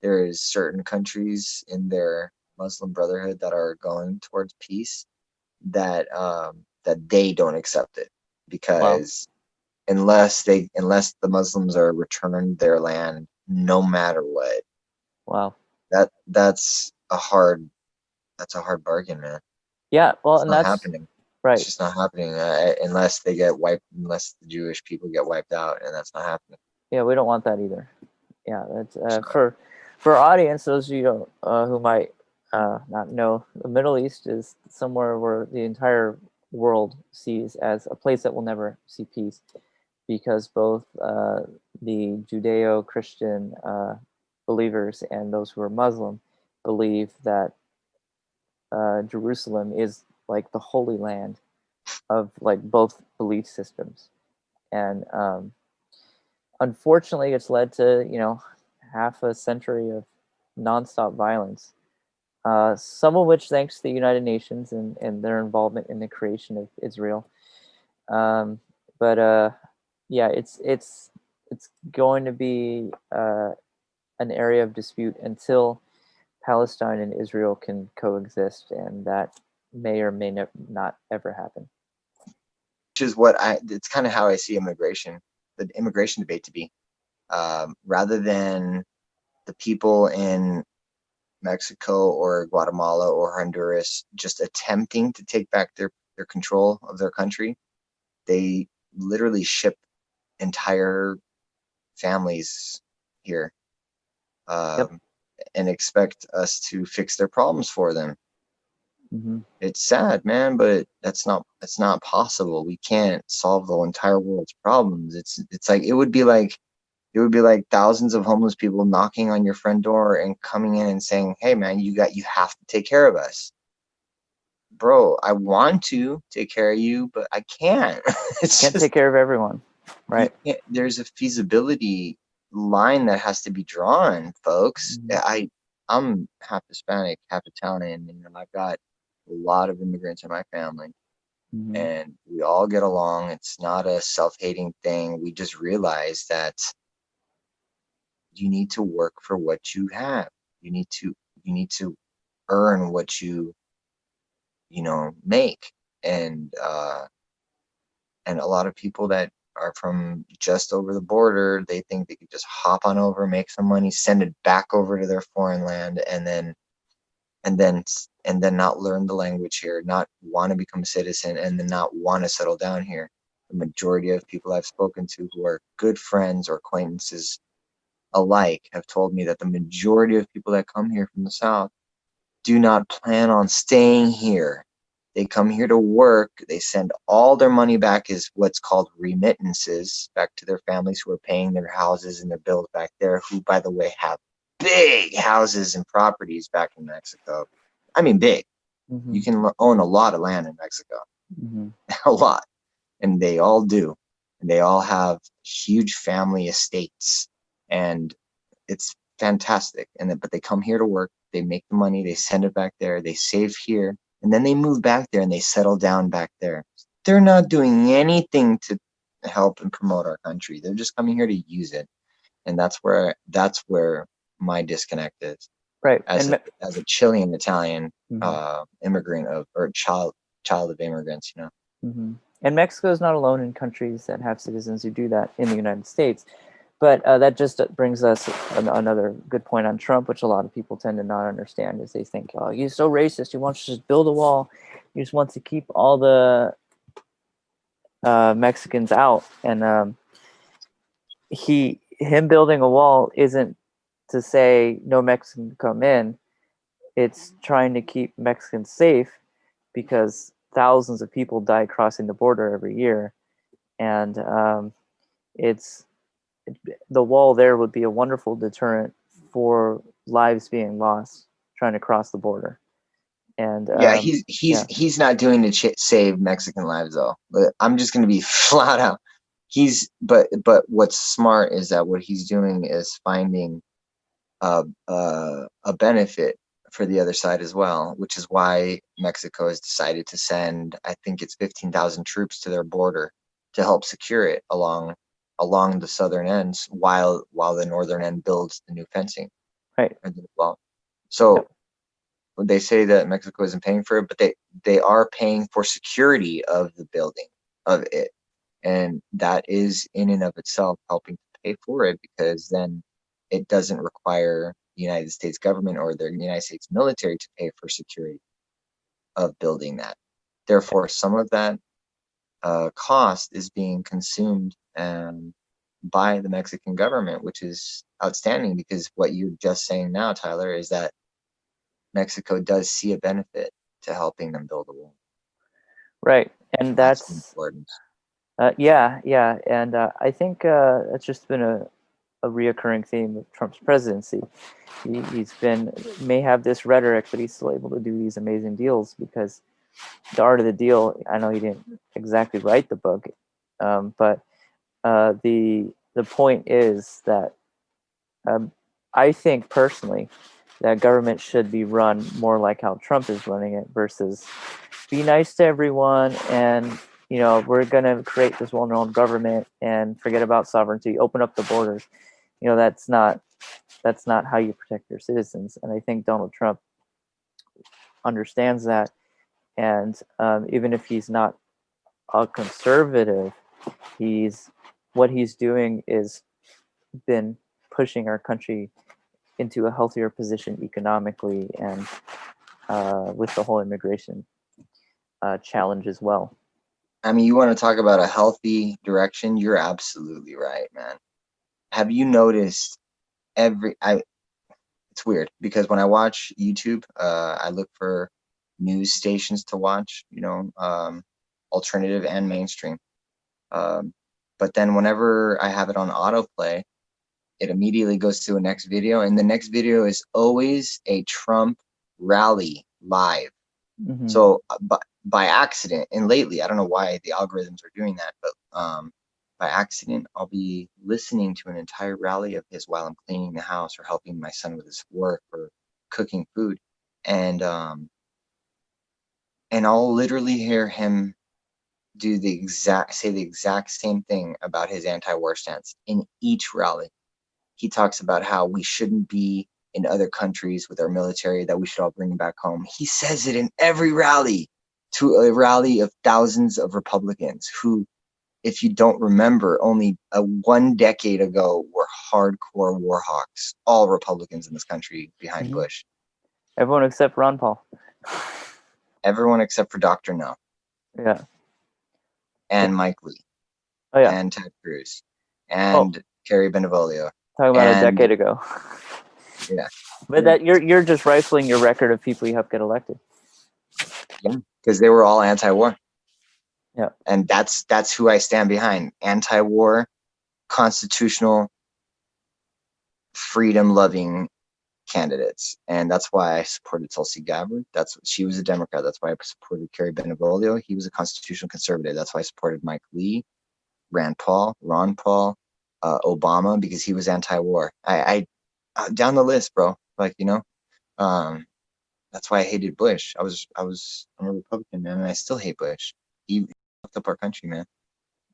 there is certain countries in their Muslim Brotherhood that are going towards peace, that they don't accept it, because unless the Muslims are returned their land, no matter what. Wow. That's a hard bargain, man. Yeah, well, it's and not that's happening. right. It's just not happening unless they get wiped, unless the Jewish people get wiped out, and that's not happening. Yeah, we don't want that either. Yeah, that's for our audience, those of you who might not know, the Middle East is somewhere where the entire world sees as a place that will never see peace, because both the Judeo-Christian believers and those who are Muslim believe that Jerusalem is like the holy land of like both belief systems, and unfortunately, it's led to half a century of nonstop violence. Some of which thanks to the United Nations and their involvement in the creation of Israel. Um, but yeah, it's going to be an area of dispute until Palestine and Israel can coexist, and that may or may not ever happen. Which is it's kind of how I see the immigration debate to be. Rather than the people in Mexico or Guatemala or Honduras just attempting to take back their control of their country, they literally ship entire families here, Yep. and expect us to fix their problems for them. Mm-hmm. It's sad, man, but that's not possible. We can't solve the entire world's problems. It's like it would be like thousands of homeless people knocking on your front door and coming in and saying, "Hey, man, you have to take care of us." Bro, I want to take care of you, but I can't. Can't take care of everyone, right? There's a feasibility line that has to be drawn, folks. Mm-hmm. I'm half Hispanic, half Italian, and I've got a lot of immigrants in my family, Mm-hmm. and we all get along. It's not a self-hating thing. We just realize that you need to work for what you have. You need to earn what you make, and a lot of people that are from just over the border, they think they could just hop on over, make some money, send it back over to their foreign land, and then not learn the language here, not want to become a citizen, and then not want to settle down here. The majority of people I've spoken to who are good friends or acquaintances alike have told me that the majority of people that come here from the South do not plan on staying here. They come here to work. They send all their money back as what's called remittances back to their families who are paying their houses and their bills back there, who, by the way, have big houses and properties back in Mexico. I mean, big. Mm-hmm. You can own a lot of land in Mexico, Mm-hmm. a lot. And they all do. And they all have huge family estates. And it's fantastic. But they come here to work, they make the money, they send it back there, they save here, and then they move back there and they settle down back there. They're not doing anything to help and promote our country. They're just coming here to use it. And that's where my disconnect is. Right. As a Chilean Italian Mm-hmm. immigrant or child of immigrants, Mm-hmm. And Mexico is not alone in countries that have citizens who do that in the United States. But that just brings us another good point on Trump, which a lot of people tend to not understand, is they think, oh, he's so racist. He wants to just build a wall. He just wants to keep all the Mexicans out. And him building a wall isn't to say no Mexican can come in. It's trying to keep Mexicans safe, because thousands of people die crossing the border every year. And the wall there would be a wonderful deterrent for lives being lost trying to cross the border. And yeah, he's not doing to save Mexican lives though. But I'm just going to be flat out. But what's smart is that what he's doing is finding a benefit for the other side as well, which is why Mexico has decided to send, I think it's 15,000 troops to their border to help secure it along the southern ends, while the northern end builds the new fencing. right. Well, so Yep. they say that Mexico isn't paying for it, but they are paying for security of the building of it, and that is in and of itself helping to pay for it, because then it doesn't require the United States government or the United States military to pay for security of building that. Therefore, some of that cost is being consumed by the Mexican government, which is outstanding, because what you're just saying now, Tyler, is that Mexico does see a benefit to helping them build a wall. Right. And That's that's important. yeah, and I think it's just been a reoccurring theme of Trump's presidency. He's been may have this rhetoric, but he's still able to do these amazing deals because the art of the deal. I know he didn't exactly write the book, but the point is that I think personally that government should be run more like how Trump is running it versus be nice to everyone and we're going to create this well-known government and forget about sovereignty, open up the borders. That's not how you protect your citizens, and I think Donald Trump understands that. And even if he's not a conservative, he's what he's doing is been pushing our country into a healthier position economically and with the whole immigration challenge as well. I mean, you want to talk about a healthy direction? You're absolutely right, man. Have you noticed it's weird because when I watch YouTube, I look for news stations to watch, alternative and mainstream. But then whenever I have it on autoplay, it immediately goes to a next video, and the next video is always a Trump rally live. Mm-hmm. So by accident, and lately, I don't know why the algorithms are doing that, but by accident, I'll be listening to an entire rally of his while I'm cleaning the house or helping my son with his work or cooking food, and I'll literally hear him say the exact same thing about his anti-war stance in each rally. He talks about how we shouldn't be in other countries with our military, that we should all bring them back home. He says it in every rally, to a rally of thousands of Republicans who, if you don't remember, only 1 decade ago were hardcore war hawks, all Republicans in this country behind Mm-hmm. Bush. Everyone except Ron Paul. Everyone except for Dr. No. Yeah. And Mike Lee. Oh yeah. And Ted Cruz. And Kerry Benevolio. Talking about a decade ago. Yeah. But that you're just rifling your record of people you helped get elected. Yeah, because they were all anti-war. Yeah. And that's who I stand behind. Anti-war, constitutional, freedom-loving candidates. And that's why I supported Tulsi Gabbard. She was a Democrat. That's why I supported Kerry Benevolio. He was a constitutional conservative. That's why I supported Mike Lee, Ron Paul, Obama, because he was anti-war. I down the list, bro. That's why I hated Bush. I'm a Republican, man, and I still hate Bush. He fucked up our country, man.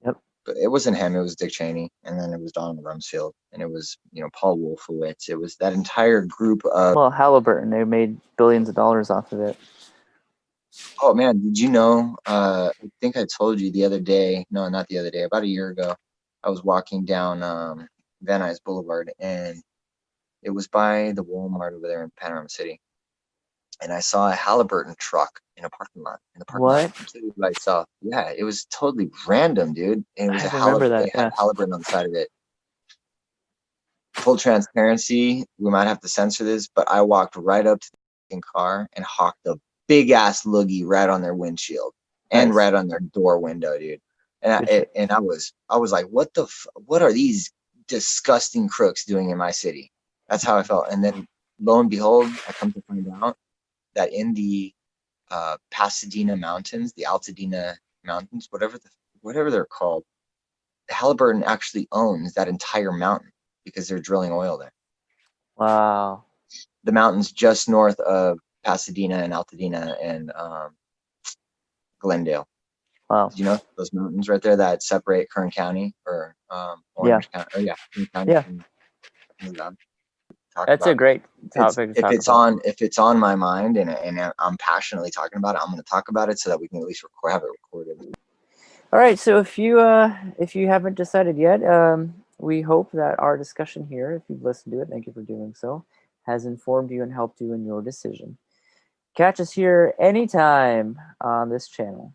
Yep. But it wasn't him. It was Dick Cheney, and then it was Donald Rumsfeld, and it was Paul Wolfowitz. It was that entire group of. Well, Halliburton, they made billions of dollars off of it. Oh man, did you know? I think I told you the other day. No, not the other day. About a year ago, I was walking down Van Nuys Boulevard, and it was by the Walmart over there in Panorama City. And I saw a Halliburton truck in a parking lot. What? Completely by itself. Yeah, it was totally random, dude. And it was I remember that. They had Halliburton on the side of it. Full transparency, we might have to censor this, but I walked right up to the car and hawked a big ass loogie right on their windshield and right on their door window, dude. And I was like, what are these disgusting crooks doing in my city? That's how I felt. And then lo and behold, I come to find out that in the Pasadena Mountains, the Altadena Mountains, whatever they're called, Halliburton actually owns that entire mountain because they're drilling oil there. Wow. The mountains just north of Pasadena and Altadena and Glendale. Wow. Did you know those mountains right there that separate Kern County or Orange County? Or Kern County. Yeah. That's a great topic to talk about. If it's on my mind and I'm passionately talking about it, I'm going to talk about it so that we can at least have it recorded. All right. So if you haven't decided yet, we hope that our discussion here, if you've listened to it, thank you for doing so, has informed you and helped you in your decision. Catch us here anytime on this channel.